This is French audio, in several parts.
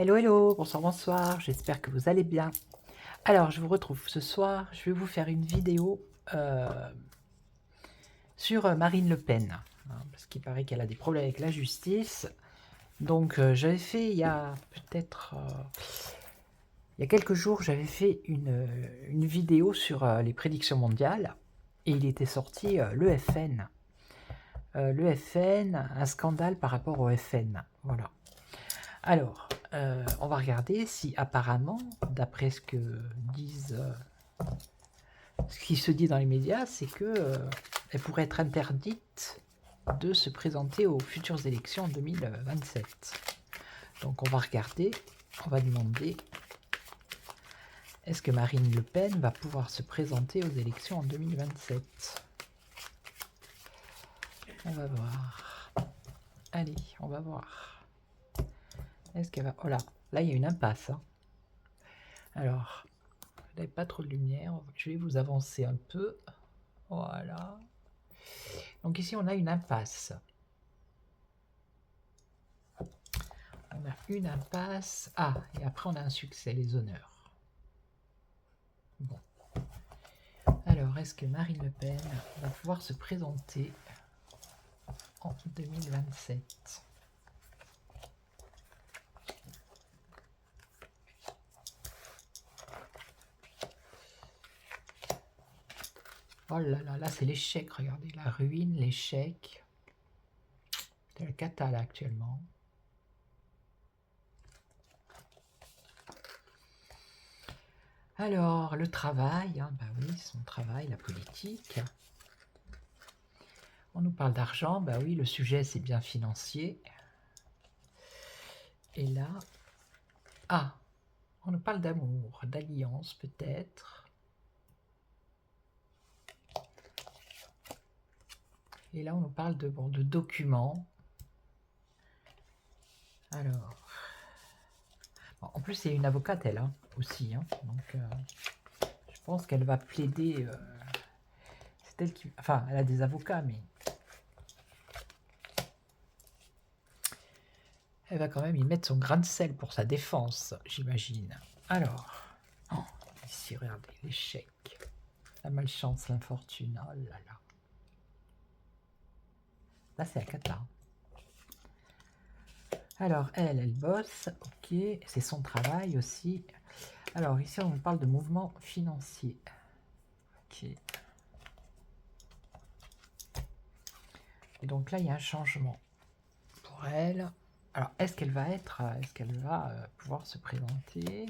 Hello, hello, bonsoir, bonsoir, j'espère que vous allez bien. Alors, je vous retrouve ce soir, je vais vous faire une vidéo sur Marine Le Pen, hein, parce qu'il paraît qu'elle a des problèmes avec la justice. Donc, j'avais fait il y a peut-être, il y a quelques jours, j'avais fait une vidéo sur les prédictions mondiales, et il était sorti le FN. Le FN, un scandale par rapport au FN, voilà. Alors, on va regarder si apparemment, d'après ce que disent, ce qui se dit dans les médias, c'est que elle pourrait être interdite de se présenter aux futures élections en 2027. Donc on va regarder, on va demander, est-ce que Marine Le Pen va pouvoir se présenter aux élections en 2027? On va voir. Allez, on va voir. Est-ce qu'elle va... Oh là, là il y a une impasse, hein. Alors, vous n'avez pas trop de lumière, je vais vous avancer un peu. Voilà. Donc ici, on a une impasse. On a une impasse. Ah, et après, on a un succès, les honneurs. Bon. Alors, est-ce que Marine Le Pen va pouvoir se présenter en 2027? Oh là là, là c'est l'échec, regardez, la ruine, l'échec. C'est le cata là actuellement. Alors, le travail, hein, bah oui, son travail, la politique. On nous parle d'argent, bah oui, le sujet c'est bien financier. Et là, ah, on nous parle d'amour, d'alliance peut-être. Et là, on nous parle de, bon, de documents. Alors, bon, en plus, c'est une avocate, elle, hein, aussi. Hein, donc, je pense qu'elle va plaider. C'est elle qui... Enfin, elle a des avocats, mais... Elle va quand même y mettre son grain de sel pour sa défense, j'imagine. Alors, oh, ici, regardez, l'échec. La malchance, l'infortune, oh là là. Là, c'est la cata. Alors, elle bosse, ok, c'est son travail aussi. Alors, ici, on parle de mouvement financier. Ok. Et donc là, il y a un changement pour elle. Alors, est-ce qu'elle va pouvoir se présenter?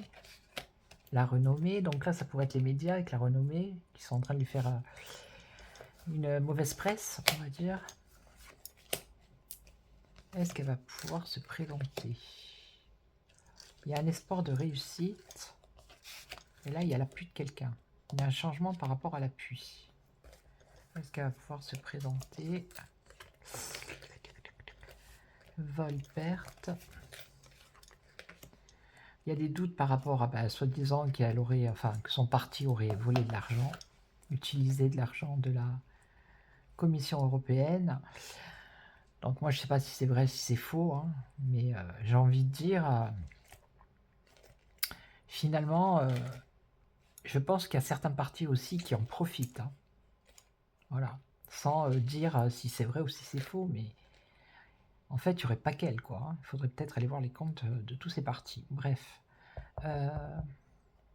La renommée, donc là, ça pourrait être les médias avec la renommée, qui sont en train de lui faire une mauvaise presse, on va dire. Est-ce qu'elle va pouvoir se présenter? Il y a un espoir de réussite. Et là, il y a l'appui de quelqu'un. Il y a un changement par rapport à l'appui. Est-ce qu'elle va pouvoir se présenter? Vol, perte. Il y a des doutes par rapport à, soi-disant qu'elle aurait, enfin, que son parti aurait volé de l'argent, utilisé de l'argent de la Commission européenne. Donc moi, je ne sais pas si c'est vrai, si c'est faux, hein, mais j'ai envie de dire, finalement, je pense qu'il y a certains partis aussi qui en profitent. Hein. Voilà, sans dire si c'est vrai ou si c'est faux, mais en fait, il n'y aurait pas qu'elle, quoi. Hein. Il faudrait peut-être aller voir les comptes de tous ces partis. Bref.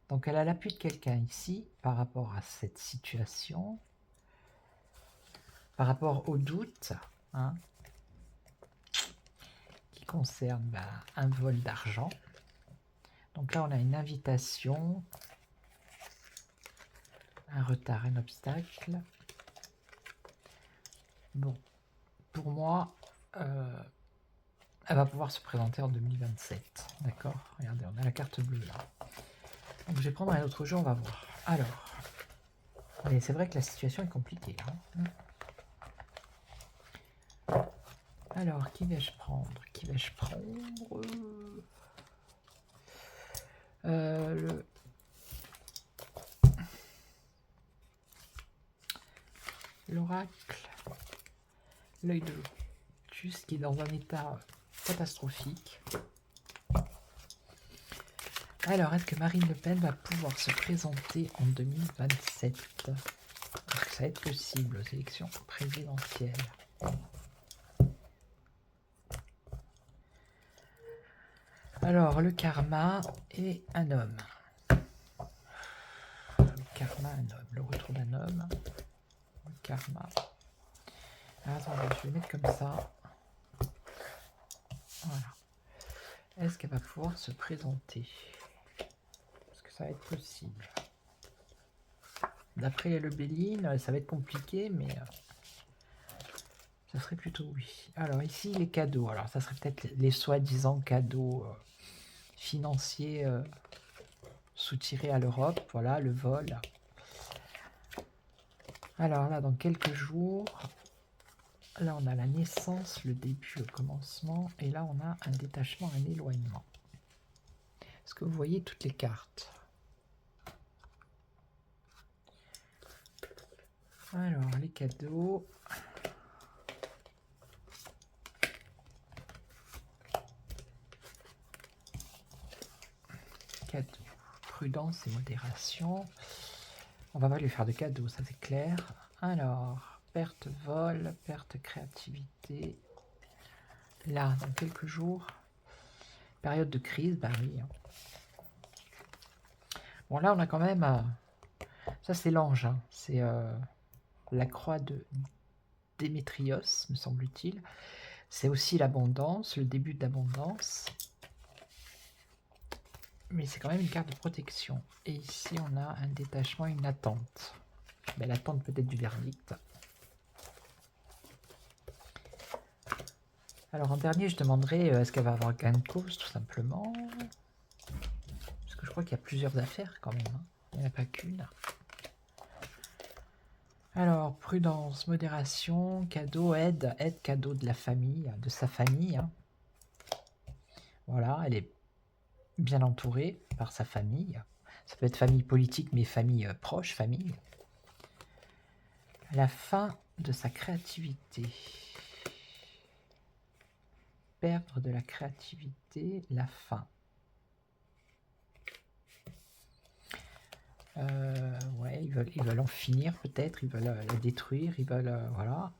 Donc elle a l'appui de quelqu'un ici par rapport à cette situation, par rapport au doute, hein, qui concerne un vol d'argent. Donc là, on a une invitation, un retard, un obstacle. Bon, pour moi, elle va pouvoir se présenter en 2027. D'accord? Regardez, on a la carte bleue là. Donc je vais prendre un autre jeu, on va voir. Alors, mais c'est vrai que la situation est compliquée. Hein. Alors, qui vais-je prendre? Qui vais-je prendre? L'oracle, l'œil de Lotus qui est dans un état catastrophique. Alors, est-ce que Marine Le Pen va pouvoir se présenter en 2027? Est-ce que ça va être possible aux élections présidentielles? Alors, le karma et un homme. Le karma, un homme. Le retour d'un homme. Le karma. Alors, attendez, je vais mettre comme ça. Voilà. Est-ce qu'elle va pouvoir se présenter? Est-ce que ça va être possible? D'après le Béline, ça va être compliqué, mais ça serait plutôt oui. Alors ici, les cadeaux. Alors ça serait peut-être les soi-disant cadeaux financiers soutirés à l'Europe. Voilà, le vol. Alors là, dans quelques jours, là on a la naissance, le début, le commencement, et là on a un détachement, un éloignement. Est-ce que vous voyez toutes les cartes? Alors, les cadeaux. Cadeaux. Prudence et modération. On va pas lui faire de cadeaux, ça c'est clair. Alors, perte vol, perte créativité. Là, dans quelques jours. Période de crise, bah oui. Bon, là, on a quand même... ça, c'est l'ange. Hein. C'est la croix de Démétrios, me semble-t-il. C'est aussi l'abondance, le début de l'abondance. Mais c'est quand même une carte de protection. Et ici, on a un détachement, une attente. Ben, l'attente peut-être du verdict. Alors, en dernier, je demanderai est-ce qu'elle va avoir gain de cause, tout simplement. Parce que je crois qu'il y a plusieurs affaires, quand même. Hein. Il n'y en a pas qu'une. Alors, prudence, modération, cadeau, aide, cadeau de la famille, de sa famille. Hein. Voilà, elle est bien entourée par sa famille. Ça peut être famille politique, mais famille proche, famille. La fin de sa créativité. Perdre de la créativité, la fin. Ouais, ils veulent en finir peut-être, ils veulent la détruire, ils veulent... voilà.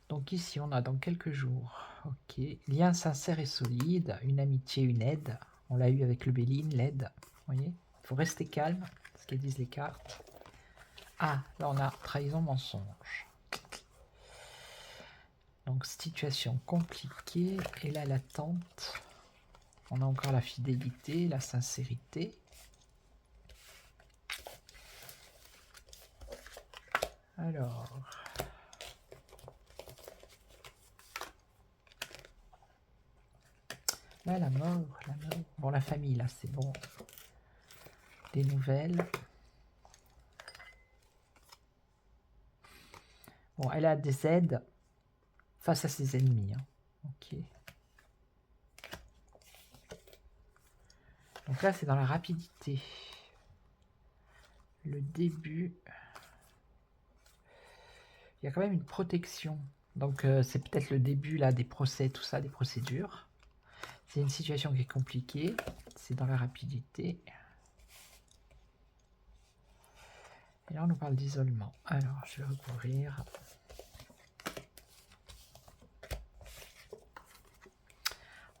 Donc ici, on a dans quelques jours. Ok. Lien sincère et solide, une amitié, une aide. On l'a eu avec le Béline, l'aide. Vous voyez, il faut rester calme, ce qu'elles disent les cartes. Ah, là on a trahison, mensonge. Donc situation compliquée. Et là, l'attente. On a encore la fidélité, la sincérité. Alors... là, la mort, la mort. Bon, la famille, là, c'est bon. Des nouvelles. Bon, elle a des aides face à ses ennemis. Hein. Ok. Donc là, c'est dans la rapidité. Le début. Il y a quand même une protection. Donc, c'est peut-être le début, là, des procès, tout ça, des procédures. C'est une situation qui est compliquée. C'est dans la rapidité. Et là, on nous parle d'isolement. Alors, je vais recouvrir.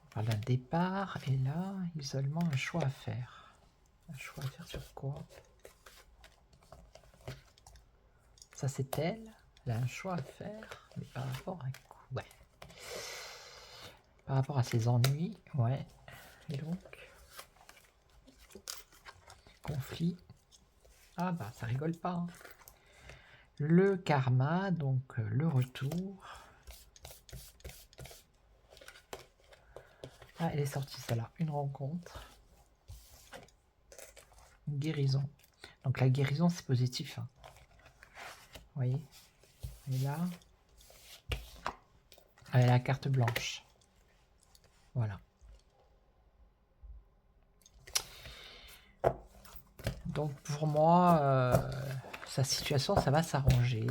On parle d'un départ. Et là, isolement, un choix à faire. Un choix à faire sur quoi? Ça, c'est elle. Elle a un choix à faire. Mais par rapport à quoi? Ouais. Par rapport à ses ennuis. Ouais. Et donc, conflit. Ah bah, ça rigole pas. Hein. Le karma, donc le retour. Ah, elle est sortie celle-là. Une rencontre. Une guérison. Donc la guérison, c'est positif. Hein. Vous voyez? Et là, elle a la carte blanche. Voilà. Donc pour moi, sa situation, ça va s'arranger.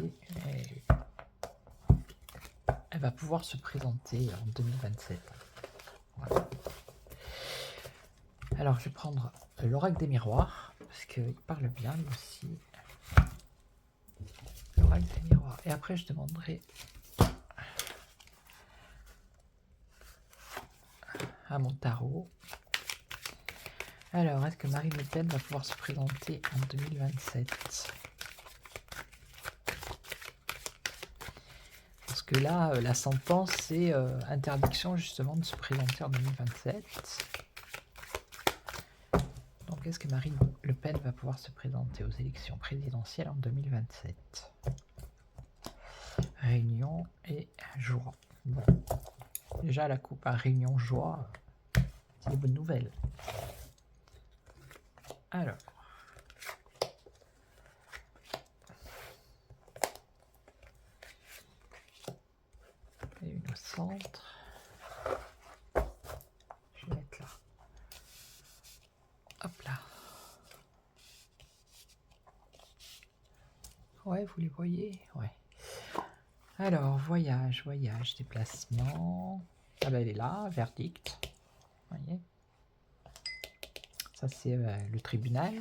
Elle va pouvoir se présenter en 2027. Voilà. Alors, je vais prendre l'oracle des miroirs, parce qu'il parle bien lui aussi. L'oracle des miroirs. Et après, je demanderai à mon tarot. Alors, est-ce que Marine Le Pen va pouvoir se présenter en 2027? Parce que là, la sentence, c'est interdiction justement de se présenter en 2027. Donc, est-ce que Marine Le Pen va pouvoir se présenter aux élections présidentielles en 2027? Réunion et joie. Bon. Déjà, la coupe à Réunion joie, c'est des bonnes nouvelles. Alors. Et une au centre. Je vais mettre là. Hop là. Ouais, vous les voyez? Ouais. Alors, voyage, déplacement. Ah ben elle est là, verdict. Vous voyez? Ça c'est le tribunal.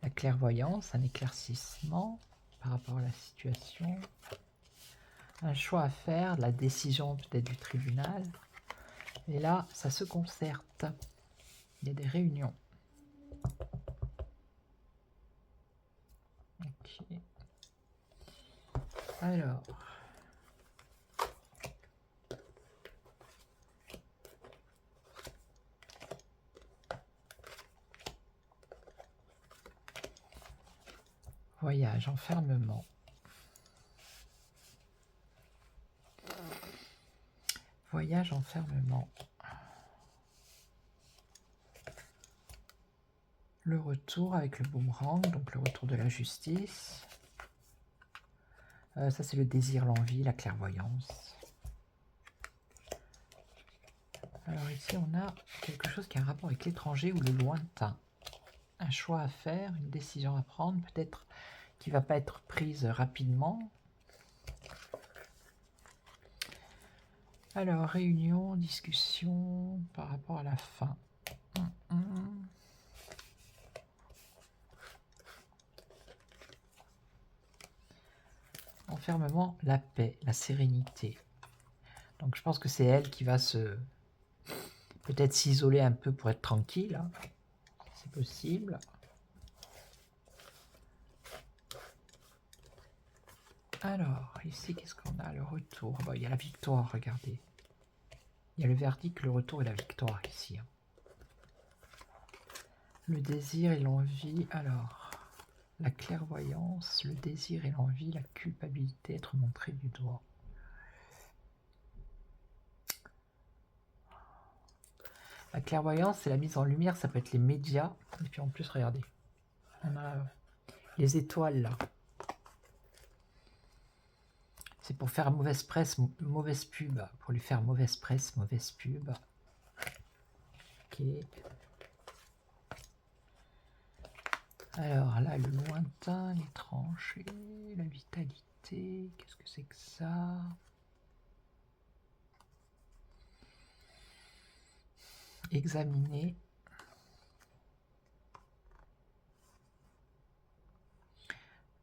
La clairvoyance, un éclaircissement par rapport à la situation. Un choix à faire, la décision peut-être du tribunal. Et là, ça se concerte. Il y a des réunions. Ok. Alors. Voyage, enfermement. Voyage, enfermement. Le retour avec le boomerang, donc le retour de la justice. Ça c'est le désir, l'envie, la clairvoyance. Alors ici on a quelque chose qui a un rapport avec l'étranger ou le lointain. Un choix à faire, une décision à prendre, peut-être qui ne va pas être prise rapidement. Alors réunion, discussion par rapport à la fin. Enfermement, la paix, la sérénité. Donc je pense que c'est elle qui va se peut-être s'isoler un peu pour être tranquille. Hein. C'est possible. Alors, ici, qu'est-ce qu'on a? Le retour. Bon, il y a la victoire, regardez. Il y a le verdict, le retour et la victoire ici. Hein. Le désir et l'envie. Alors, la clairvoyance, le désir et l'envie, la culpabilité, être montré du doigt. La clairvoyance, c'est la mise en lumière, ça peut être les médias. Et puis en plus, regardez, on a les étoiles là. C'est pour faire mauvaise presse, mauvaise pub. Pour lui faire mauvaise presse, mauvaise pub. Ok. Alors là, le lointain, les tranchées, la vitalité. Qu'est-ce que c'est que ça? Examiner.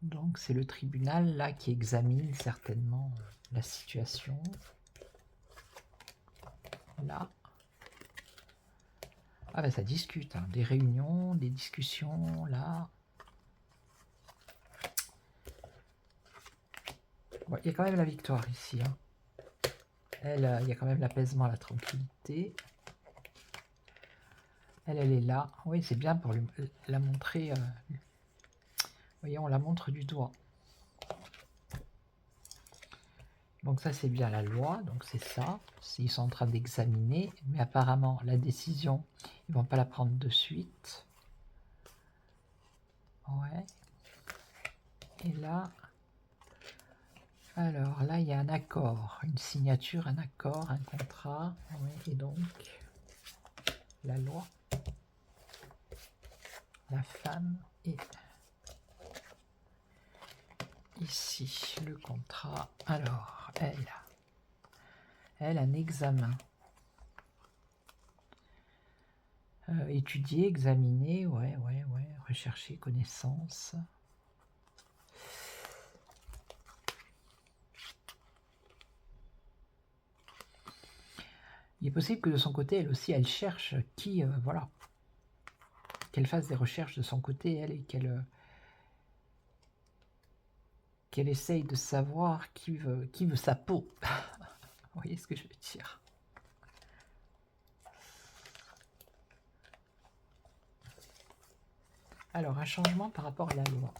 Donc c'est le tribunal là qui examine certainement la situation. Là. Ah ben ça discute, hein. Des réunions, des discussions, là. Bon, il y a quand même la victoire ici. Hein. Elle, il y a quand même l'apaisement, la tranquillité. Elle est là. Oui, c'est bien pour la montrer. Vous voyez, on la montre du doigt. Donc ça, c'est bien la loi. Donc c'est ça. Ils sont en train d'examiner. Mais apparemment, la décision, ils ne vont pas la prendre de suite. Ouais. Et là... Alors là, il y a un accord. Une signature, un accord, un contrat. Ouais, et donc, la loi. La femme et... Ici, le contrat. Alors, elle, un examen. Étudier, examiner, ouais, rechercher, connaissance. Il est possible que de son côté, elle aussi, elle cherche qui, voilà, qu'elle fasse des recherches de son côté, elle, et qu'elle essaye de savoir qui veut sa peau. Vous voyez ce que je veux dire? Alors, un changement par rapport à la loi.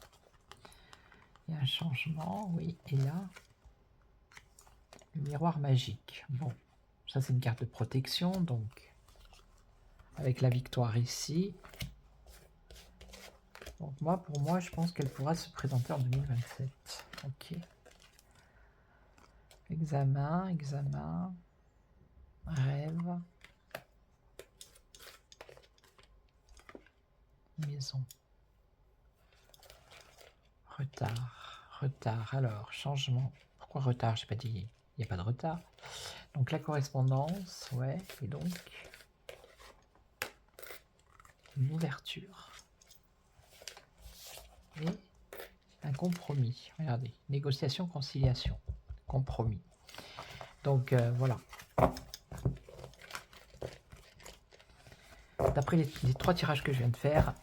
Il y a un changement, oui, et là, le miroir magique. Bon, ça c'est une carte de protection, donc, avec la victoire ici. Donc pour moi, je pense qu'elle pourra se présenter en 2027. Ok. Examen, rêve, maison. Retard. Alors, changement. Pourquoi retard? J'ai pas dit. Il n'y a pas de retard. Donc la correspondance, ouais. Et donc une ouverture. Et un compromis. Regardez. Négociation, conciliation. Compromis. Donc voilà. D'après les 3 tirages que je viens de faire,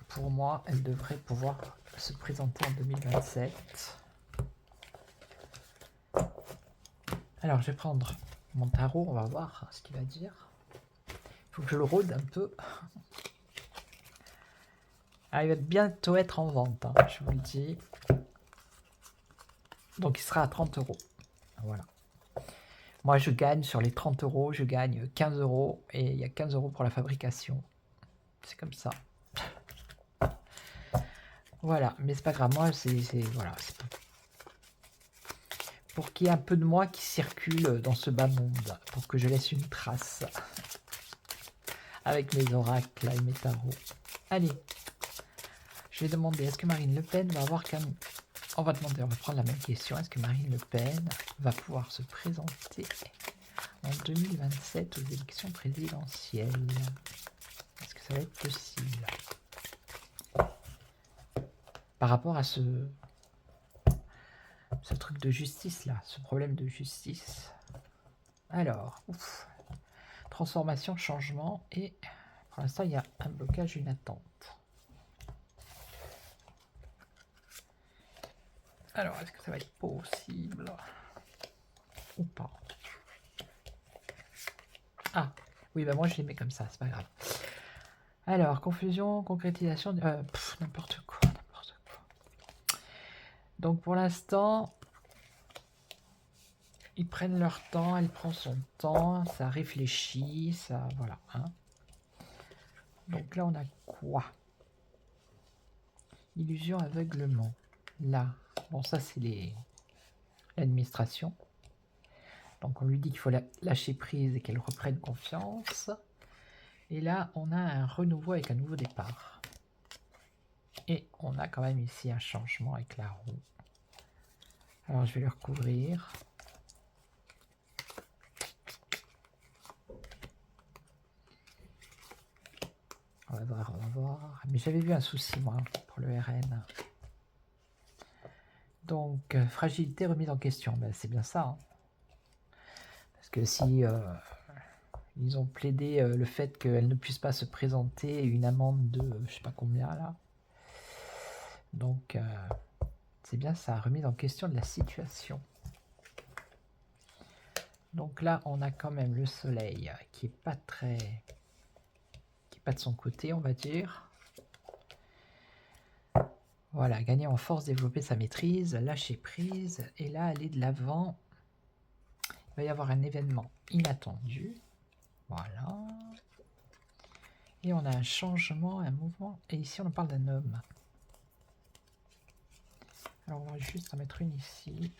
pour moi, elle devrait pouvoir se présenter en 2027. Alors, je vais prendre mon tarot, on va voir ce qu'il va dire. Il faut que je le rôde un peu. Ah, il va bientôt être en vente, hein, je vous le dis. Donc, il sera à 30 €. Voilà. Moi, je gagne sur les 30 €, je gagne 15 € et il y a 15 € pour la fabrication. C'est comme ça. Voilà, mais c'est pas grave, moi, voilà, c'est pour qu'il y ait un peu de moi qui circule dans ce bas monde, pour que je laisse une trace avec mes oracles et mes tarots. Allez, je vais demander, est-ce que Marine Le Pen va avoir on va prendre la même question, est-ce que Marine Le Pen va pouvoir se présenter en 2027 aux élections présidentielles? Est-ce que ça va être possible? Par rapport à ce truc de justice là, ce problème de justice. Alors, transformation, changement, et pour l'instant il y a un blocage, une attente. Alors, est-ce que ça va être possible ou pas? Ah, oui, bah moi je les mets comme ça, c'est pas grave. Alors, confusion, concrétisation, n'importe quoi. Donc pour l'instant, ils prennent leur temps, elle prend son temps, ça réfléchit, ça, voilà. Hein. Donc là, on a quoi? Illusion, aveuglement. Là, bon, ça c'est l'administration. Donc on lui dit qu'il faut lâcher prise et qu'elle reprenne confiance. Et là, on a un renouveau avec un nouveau départ. Et on a quand même ici un changement avec la roue. Alors je vais le recouvrir. On va voir. Mais j'avais vu un souci, moi, pour le RN. Donc, fragilité remise en question. Ben, c'est bien ça. Hein. Parce que si ils ont plaidé le fait qu'elle ne puisse pas se présenter, une amende de je sais pas combien là. Donc, c'est bien ça, remise en question de la situation. Donc là, on a quand même le soleil qui est pas de son côté, on va dire. Voilà, gagner en force, développer sa maîtrise, lâcher prise, et là, aller de l'avant. Il va y avoir un événement inattendu. Voilà. Et on a un changement, un mouvement, et ici, on parle d'un homme. Alors, on va juste en mettre une ici.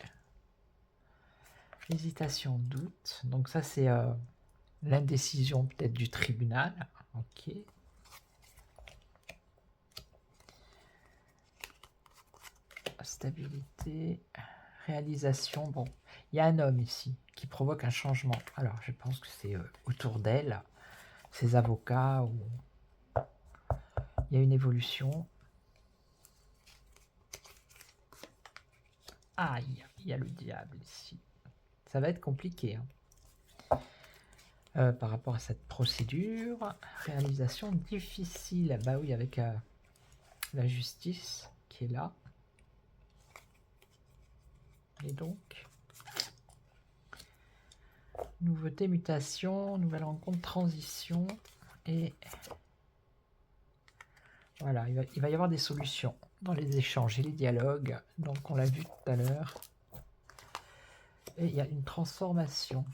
Hésitation, doute. Donc ça, c'est l'indécision peut-être du tribunal. Ok. Stabilité, réalisation. Bon, il y a un homme ici qui provoque un changement. Alors, je pense que c'est autour d'elle, ses avocats ou il y a une évolution. Aïe, il y a le diable ici. Ça va être compliqué. Par rapport à cette procédure, réalisation difficile. Bah oui, avec la justice qui est là. Et donc, nouveauté, mutation, nouvelle rencontre, transition. Et voilà, il va y avoir des solutions dans les échanges et les dialogues. Donc, on l'a vu tout à l'heure. Et il y a une transformation.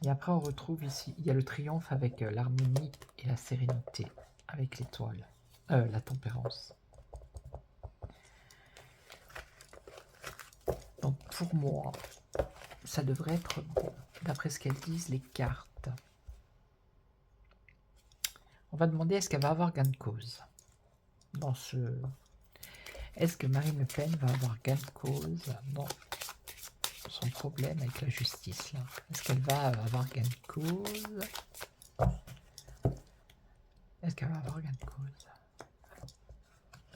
Et après, on retrouve ici, il y a le triomphe avec l'harmonie et la sérénité, avec l'étoile, la tempérance. Donc pour moi, ça devrait être bon, d'après ce qu'elles disent les cartes. On va demander est-ce qu'elle va avoir gain de cause dans ce... Est-ce que Marine Le Pen va avoir gain de cause dans son problème avec la justice là? Est-ce qu'elle va avoir gain de cause? Est-ce qu'elle va avoir gain de cause?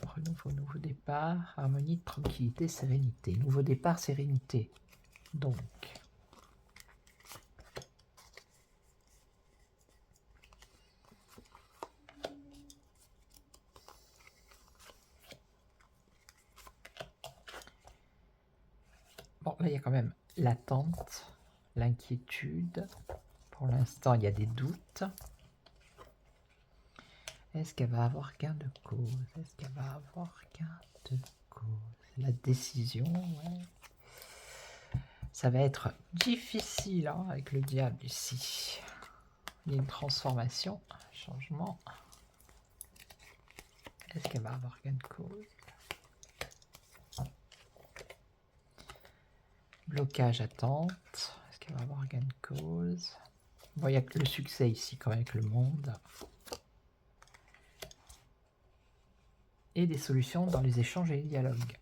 Renouveau, nouveau départ, harmonie, tranquillité, sérénité. Nouveau départ, sérénité. Donc, bon, là, il y a quand même l'attente, l'inquiétude. Pour l'instant, il y a des doutes. Est-ce qu'elle va avoir gain de cause? Est-ce qu'elle va avoir gain de cause? La décision, ouais. Ça va être difficile hein, avec le diable ici. Il y a une transformation, un changement. Est-ce qu'elle va avoir gain de cause? Blocage, attente. Est-ce qu'elle va avoir gain de cause? Bon, il y a que le succès ici quand même avec le monde. Et des solutions dans les échanges et les dialogues.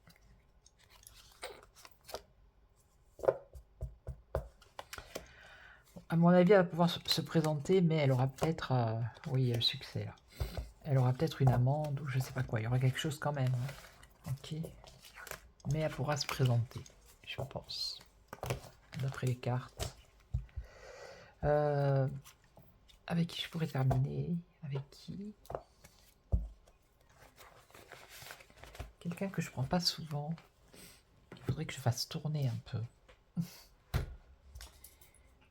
À mon avis, elle va pouvoir se présenter, mais elle aura peut-être... oui, il y a le succès là. Elle aura peut-être une amende ou je sais pas quoi. Il y aura quelque chose quand même. Hein. Ok. Mais elle pourra se présenter, je pense. D'après les cartes. Avec qui je pourrais terminer? Avec qui? Quelqu'un que je prends pas souvent. Il faudrait que je fasse tourner un peu.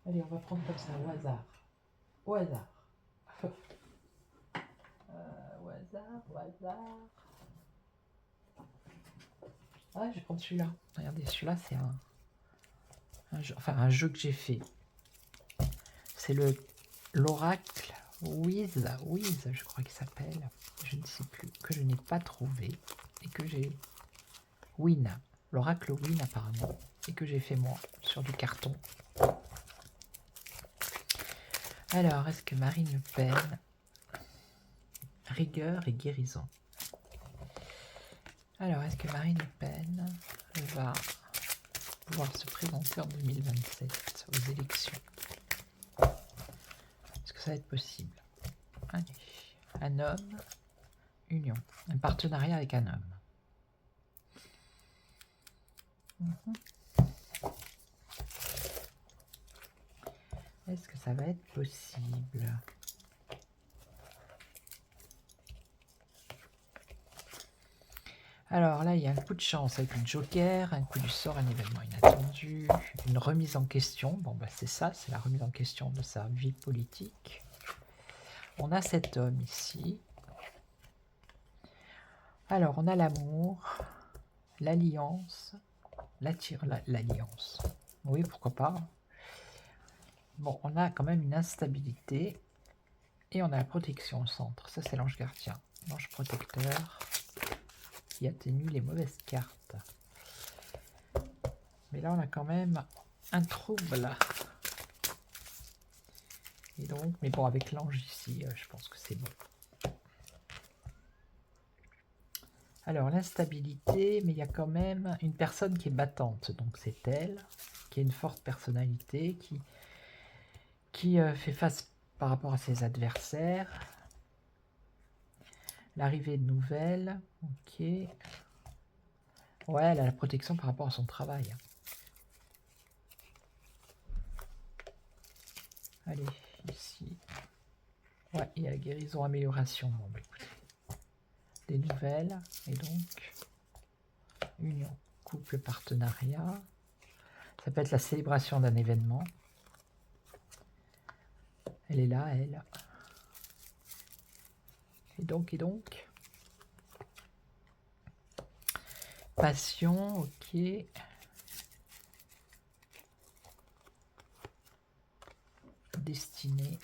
Allez, on va prendre comme ça, au hasard. Au hasard. Au hasard, au hasard. Ah, je vais prendre celui-là. Regardez, celui-là, c'est un jeu que j'ai fait. C'est l'oracle Wiz, je crois qu'il s'appelle. Je ne sais plus, que je n'ai pas trouvé. Et que j'ai... Win. L'oracle Win, apparemment. Et que j'ai fait moi, sur du carton. Alors, est-ce que Marine Le Pen... Rigueur et guérison. Alors, est-ce que Marine Le Pen va pouvoir se présenter en 2027 aux élections? Est-ce que ça va être possible? Allez. Un homme, union. Un partenariat avec un homme. Est-ce que ça va être possible? Alors là, il y a un coup de chance avec le joker, un coup du sort, un événement inattendu, une remise en question. Bon, bah c'est ça, c'est la remise en question de sa vie politique. On a cet homme ici. Alors, on a l'amour, l'alliance, l'alliance. Oui, pourquoi pas. Bon, on a quand même une instabilité. Et on a la protection au centre. Ça, c'est l'ange gardien. L'ange protecteur qui atténue les mauvaises cartes. Mais là, on a quand même un trouble. Et donc, mais bon, avec l'ange ici, je pense que c'est bon. Alors, l'instabilité, mais il y a quand même une personne qui est battante. Donc, c'est elle, qui a une forte personnalité, qui fait face par rapport à ses adversaires. L'arrivée de nouvelles. Ok. Ouais, elle a la protection par rapport à son travail. Allez, ici. Ouais, il y a la guérison, amélioration. Bon, bah, écoutez. Des nouvelles. Et donc, union, couple, partenariat. Ça peut être la célébration d'un événement. Elle est là, elle. Et donc. Passion, ok. Destinée.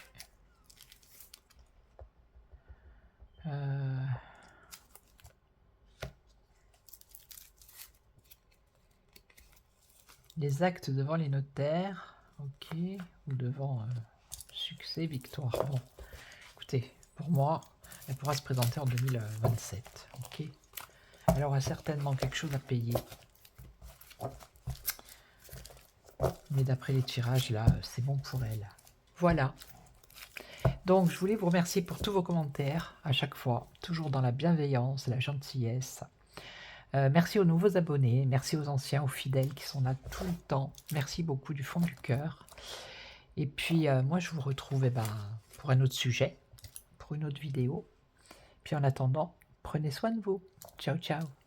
Les actes devant les notaires, ok, ou devant succès, victoire. Bon, écoutez, pour moi, elle pourra se présenter en 2027, ok. Elle aura certainement quelque chose à payer. Mais d'après les tirages, là, c'est bon pour elle. Voilà. Donc, je voulais vous remercier pour tous vos commentaires, à chaque fois, toujours dans la bienveillance, la gentillesse. Merci aux nouveaux abonnés, merci aux anciens, aux fidèles qui sont là tout le temps. Merci beaucoup du fond du cœur. Et puis, moi, je vous retrouve pour un autre sujet, pour une autre vidéo. Puis en attendant, prenez soin de vous. Ciao, ciao.